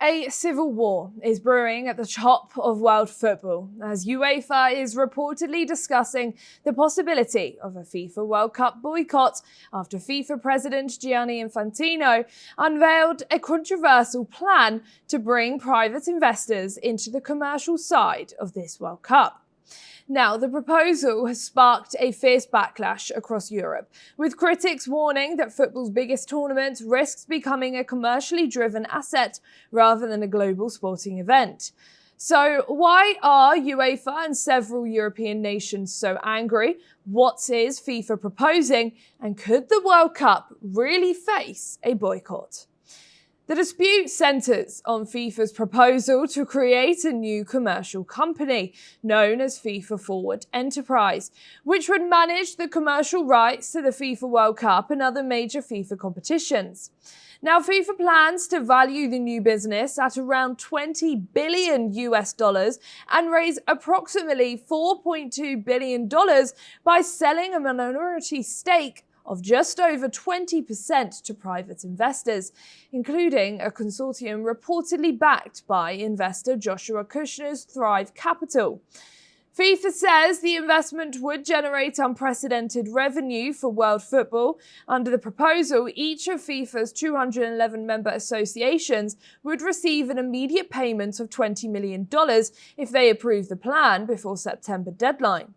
A civil war is brewing at the top of world football, as UEFA is reportedly discussing the possibility of a FIFA World Cup boycott after FIFA President Gianni Infantino unveiled a controversial plan to bring private investors into the commercial side of this World Cup. Now, the proposal has sparked a fierce backlash across Europe, with critics warning that football's biggest tournament risks becoming a commercially driven asset rather than a global sporting event. So why are UEFA and several European nations so angry? What is FIFA proposing? And could the World Cup really face a boycott? The dispute centres on FIFA's proposal to create a new commercial company known as FIFA Forward Enterprise, which would manage the commercial rights to the FIFA World Cup and other major FIFA competitions. Now, FIFA plans to value the new business at around $20 billion and raise approximately $4.2 billion by selling a minority stake of just over 20% to private investors, including a consortium reportedly backed by investor Joshua Kushner's Thrive Capital. FIFA says the investment would generate unprecedented revenue for world football. Under the proposal, each of FIFA's 211 member associations would receive an immediate payment of $20 million if they approve the plan before September deadline.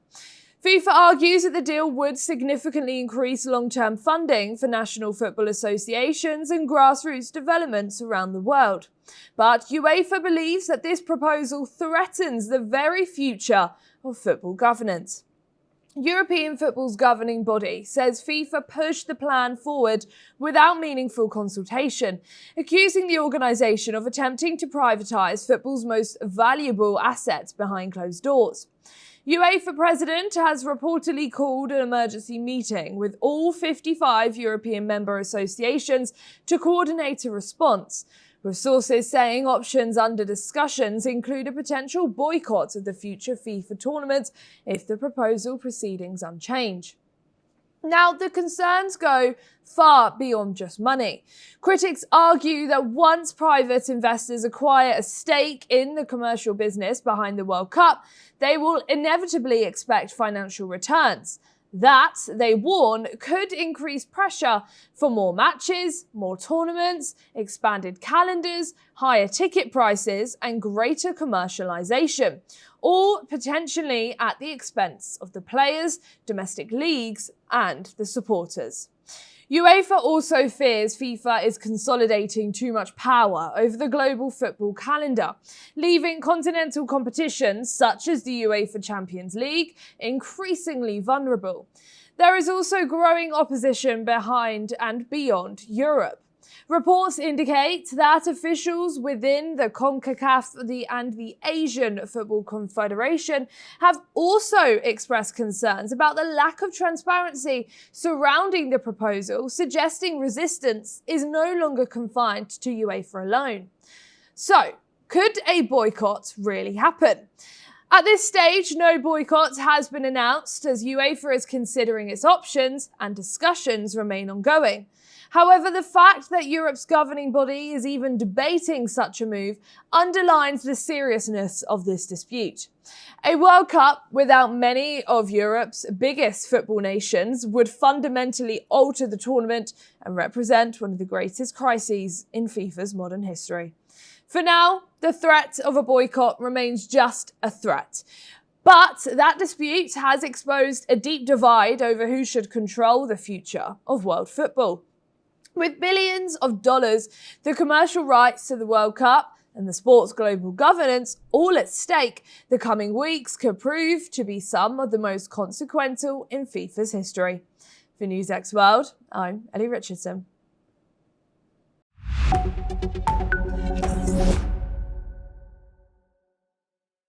FIFA argues that the deal would significantly increase long-term funding for national football associations and grassroots developments around the world. But UEFA believes that this proposal threatens the very future of football governance. European football's governing body says FIFA pushed the plan forward without meaningful consultation, accusing the organisation of attempting to privatise football's most valuable assets behind closed doors. UEFA president has reportedly called an emergency meeting with all 55 European member associations to coordinate a response, with sources saying options under discussions include a potential boycott of the future FIFA tournament if the proposal proceedings unchanged. Now, the concerns go far beyond just money. Critics argue that once private investors acquire a stake in the commercial business behind the World Cup, they will inevitably expect financial returns. That, they warn, could increase pressure for more matches, more tournaments, expanded calendars, higher ticket prices, and greater commercialization, all potentially at the expense of the players, domestic leagues, and the supporters. UEFA also fears FIFA is consolidating too much power over the global football calendar, leaving continental competitions such as the UEFA Champions League increasingly vulnerable. There is also growing opposition behind and beyond Europe. Reports indicate that officials within the CONCACAF and the Asian Football Confederation have also expressed concerns about the lack of transparency surrounding the proposal, suggesting resistance is no longer confined to UEFA alone. So, could a boycott really happen? At this stage, no boycott has been announced as UEFA is considering its options and discussions remain ongoing. However, the fact that Europe's governing body is even debating such a move underlines the seriousness of this dispute. A World Cup without many of Europe's biggest football nations would fundamentally alter the tournament and represent one of the greatest crises in FIFA's modern history. For now, the threat of a boycott remains just a threat. But that dispute has exposed a deep divide over who should control the future of world football. With billions of dollars, the commercial rights to the World Cup and the sport's global governance all at stake, the coming weeks could prove to be some of the most consequential in FIFA's history. For NewsX World, I'm Ellie Richardson.